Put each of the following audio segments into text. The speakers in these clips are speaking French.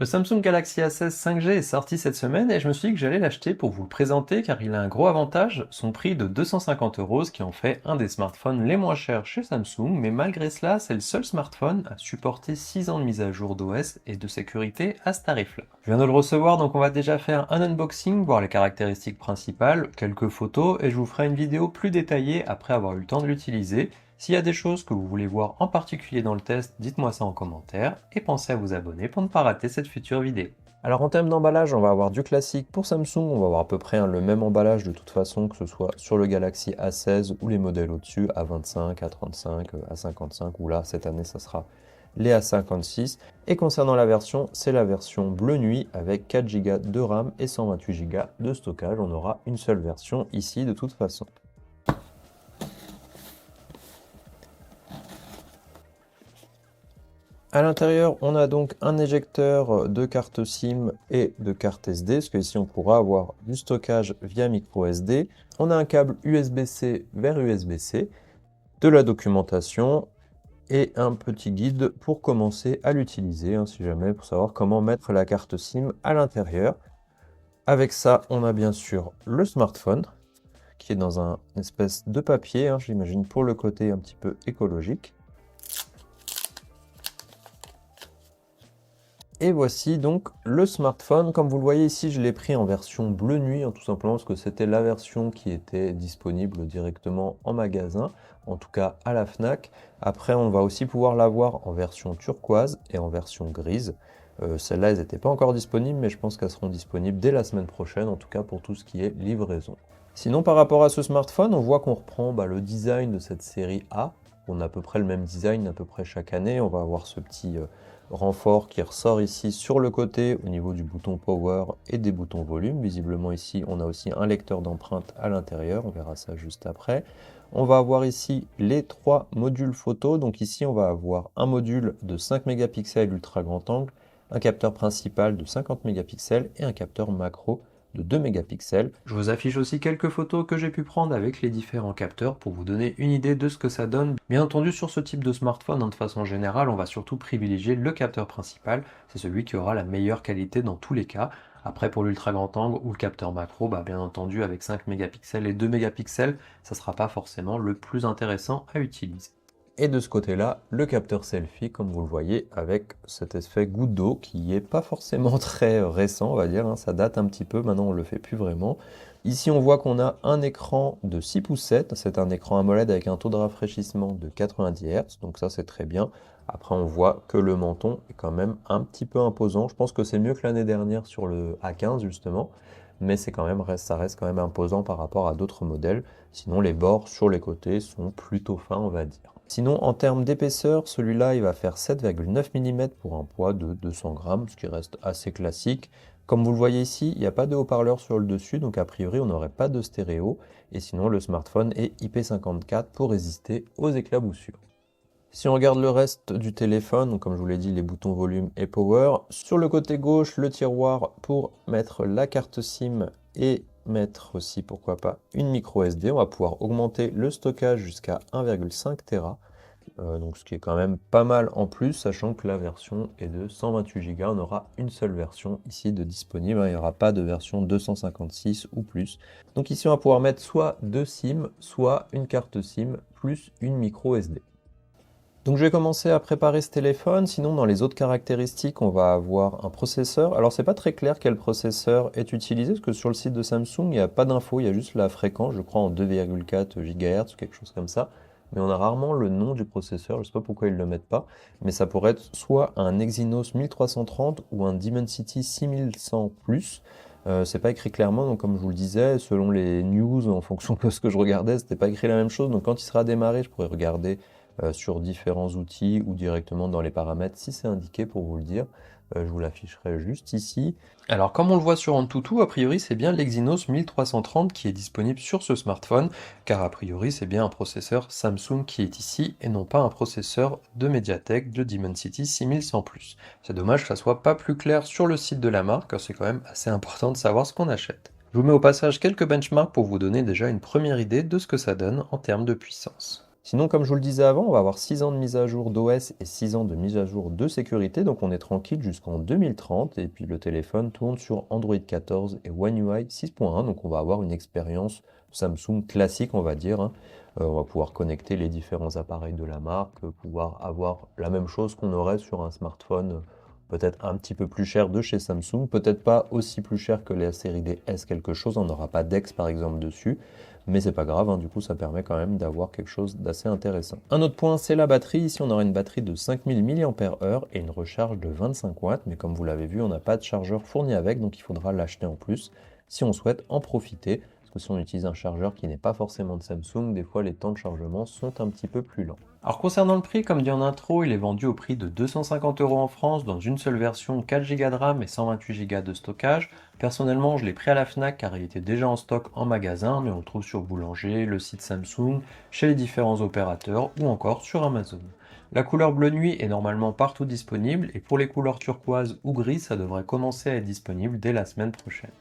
Le Samsung Galaxy A16 5G est sorti cette semaine et je me suis dit que j'allais l'acheter pour vous le présenter car il a un gros avantage, son prix de 250 euros, ce qui en fait un des smartphones les moins chers chez Samsung, mais malgré cela, c'est le seul smartphone à supporter 6 ans de mise à jour d'OS et de sécurité à ce tarif-là. Je viens de le recevoir, donc on va déjà faire un unboxing, voir les caractéristiques principales, quelques photos, et je vous ferai une vidéo plus détaillée après avoir eu le temps de l'utiliser. S'il y a des choses que vous voulez voir en particulier dans le test, dites-moi ça en commentaire et pensez à vous abonner pour ne pas rater cette future vidéo. Alors en termes d'emballage, on va avoir du classique pour Samsung, on va avoir à peu près le même emballage de toute façon, que ce soit sur le Galaxy A16 ou les modèles au-dessus, A25, A35, A55, ou là cette année ça sera les A56. Et concernant la version, c'est la version bleu nuit avec 4 Go de RAM et 128 Go de stockage. On aura une seule version ici de toute façon. À l'intérieur, on a donc un éjecteur de carte SIM et de carte SD, parce que ici on pourra avoir du stockage via micro SD. On a un câble USB-C vers USB-C, de la documentation et un petit guide pour commencer à l'utiliser, si jamais, pour savoir comment mettre la carte SIM à l'intérieur. Avec ça, on a bien sûr le smartphone, qui est dans une espèce de papier, j'imagine pour le côté un petit peu écologique. Et voici donc le smartphone. Comme vous le voyez ici, je l'ai pris en version bleu nuit, tout simplement parce que c'était la version qui était disponible directement en magasin, en tout cas à la Fnac. Après, on va aussi pouvoir l'avoir en version turquoise et en version grise. Celles-là, elles n'étaient pas encore disponibles, mais je pense qu'elles seront disponibles dès la semaine prochaine, en tout cas pour tout ce qui est livraison. Sinon, par rapport à ce smartphone, on voit qu'on reprend le design de cette série A. On a à peu près le même design à peu près chaque année. On va avoir ce petit renfort qui ressort ici sur le côté au niveau du bouton power et des boutons volume. Visiblement ici, on a aussi un lecteur d'empreintes à l'intérieur. On verra ça juste après. On va avoir ici les 3 modules photo. Donc ici, on va avoir un module de 5 mégapixels ultra grand angle, un capteur principal de 50 mégapixels et un capteur macro de 2 mégapixels. Je vous affiche aussi quelques photos que j'ai pu prendre avec les différents capteurs pour vous donner une idée de ce que ça donne. Bien entendu, sur ce type de smartphone, de façon générale, on va surtout privilégier le capteur principal. C'est celui qui aura la meilleure qualité dans tous les cas. Après, pour l'ultra grand angle ou le capteur macro, bien entendu, avec 5 mégapixels et 2 mégapixels, ça ne sera pas forcément le plus intéressant à utiliser. Et de ce côté-là, le capteur selfie, comme vous le voyez, avec cet effet goutte d'eau qui n'est pas forcément très récent, on va dire, ça date un petit peu, maintenant on ne le fait plus vraiment. Ici, on voit qu'on a un écran de 6 pouces 7, c'est un écran AMOLED avec un taux de rafraîchissement de 90 Hz, donc ça c'est très bien. Après, on voit que le menton est quand même un petit peu imposant. Je pense que c'est mieux que l'année dernière sur le A15 justement, mais ça reste quand même imposant par rapport à d'autres modèles. Sinon, les bords sur les côtés sont plutôt fins, on va dire. Sinon, en termes d'épaisseur, celui-là, il va faire 7,9 mm pour un poids de 200 grammes, ce qui reste assez classique. Comme vous le voyez ici, il n'y a pas de haut-parleur sur le dessus, donc a priori, on n'aurait pas de stéréo. Et sinon, le smartphone est IP54 pour résister aux éclaboussures. Si on regarde le reste du téléphone, donc comme je vous l'ai dit, les boutons volume et power. Sur le côté gauche, le tiroir pour mettre la carte SIM et mettre aussi, pourquoi pas, une micro SD. On va pouvoir augmenter le stockage jusqu'à 1,5 Tera. Donc ce qui est quand même pas mal en plus, sachant que la version est de 128 Go. On aura une seule version ici de disponible, il n'y aura pas de version 256 ou plus. Donc ici on va pouvoir mettre soit 2 SIM, soit une carte SIM plus une micro SD. Donc je vais commencer à préparer ce téléphone, sinon dans les autres caractéristiques on va avoir un processeur. Alors c'est pas très clair quel processeur est utilisé, parce que sur le site de Samsung il n'y a pas d'infos, il y a juste la fréquence, je crois en 2,4 GHz ou quelque chose comme ça. Mais on a rarement le nom du processeur, je ne sais pas pourquoi ils ne le mettent pas, mais ça pourrait être soit un Exynos 1330 ou un Dimensity 6100+. C'est pas écrit clairement, donc comme je vous le disais, selon les news, en fonction de ce que je regardais, c'était pas écrit la même chose, donc quand il sera démarré, je pourrais regarder sur différents outils ou directement dans les paramètres si c'est indiqué pour vous le dire. Je vous l'afficherai juste ici. Alors comme on le voit sur AnTuTu, a priori c'est bien l'Exynos 1330 qui est disponible sur ce smartphone, car a priori c'est bien un processeur Samsung qui est ici et non pas un processeur de Mediatek de Dimensity 6100+. C'est dommage que ça soit pas plus clair sur le site de la marque, car c'est quand même assez important de savoir ce qu'on achète. Je vous mets au passage quelques benchmarks pour vous donner déjà une première idée de ce que ça donne en termes de puissance. Sinon, comme je vous le disais avant, on va avoir 6 ans de mise à jour d'OS et 6 ans de mise à jour de sécurité, donc on est tranquille jusqu'en 2030, et puis le téléphone tourne sur Android 14 et One UI 6.1, donc on va avoir une expérience Samsung classique, on va dire, hein. On va pouvoir connecter les différents appareils de la marque, pouvoir avoir la même chose qu'on aurait sur un smartphone peut-être un petit peu plus cher de chez Samsung, peut-être pas aussi plus cher que la série des S quelque chose, on n'aura pas d'Ex par exemple dessus, mais c'est pas grave, hein, du coup ça permet quand même d'avoir quelque chose d'assez intéressant. Un autre point, c'est la batterie. Ici on aura une batterie de 5000 mAh et une recharge de 25 watts, mais comme vous l'avez vu, on n'a pas de chargeur fourni avec, donc il faudra l'acheter en plus si on souhaite en profiter. Parce que si on utilise un chargeur qui n'est pas forcément de Samsung, des fois les temps de chargement sont un petit peu plus lents. Alors concernant le prix, comme dit en intro, il est vendu au prix de 250 € en France dans une seule version 4 Go de RAM et 128 Go de stockage. Personnellement, je l'ai pris à la Fnac car il était déjà en stock en magasin, mais on le trouve sur Boulanger, le site Samsung, chez les différents opérateurs ou encore sur Amazon. La couleur bleu nuit est normalement partout disponible et pour les couleurs turquoise ou gris, ça devrait commencer à être disponible dès la semaine prochaine.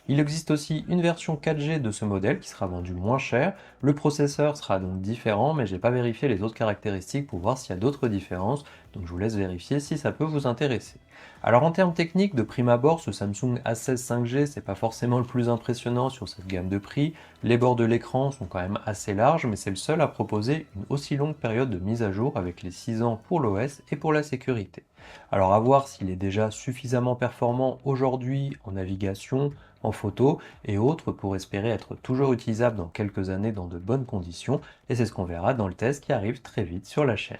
Il existe aussi une version 4G de ce modèle qui sera vendue moins cher. Le processeur sera donc différent, mais j'ai pas vérifié les autres caractéristiques pour voir s'il y a d'autres différences, donc je vous laisse vérifier si ça peut vous intéresser. Alors en termes techniques, de prime abord, ce Samsung A16 5G, c'est pas forcément le plus impressionnant sur cette gamme de prix. Les bords de l'écran sont quand même assez larges, mais c'est le seul à proposer une aussi longue période de mise à jour avec les 6 ans pour l'OS et pour la sécurité. Alors à voir s'il est déjà suffisamment performant aujourd'hui en navigation, en photo et autres pour espérer être toujours utilisable dans quelques années dans de bonnes conditions, et c'est ce qu'on verra dans le test qui arrive très vite sur la chaîne.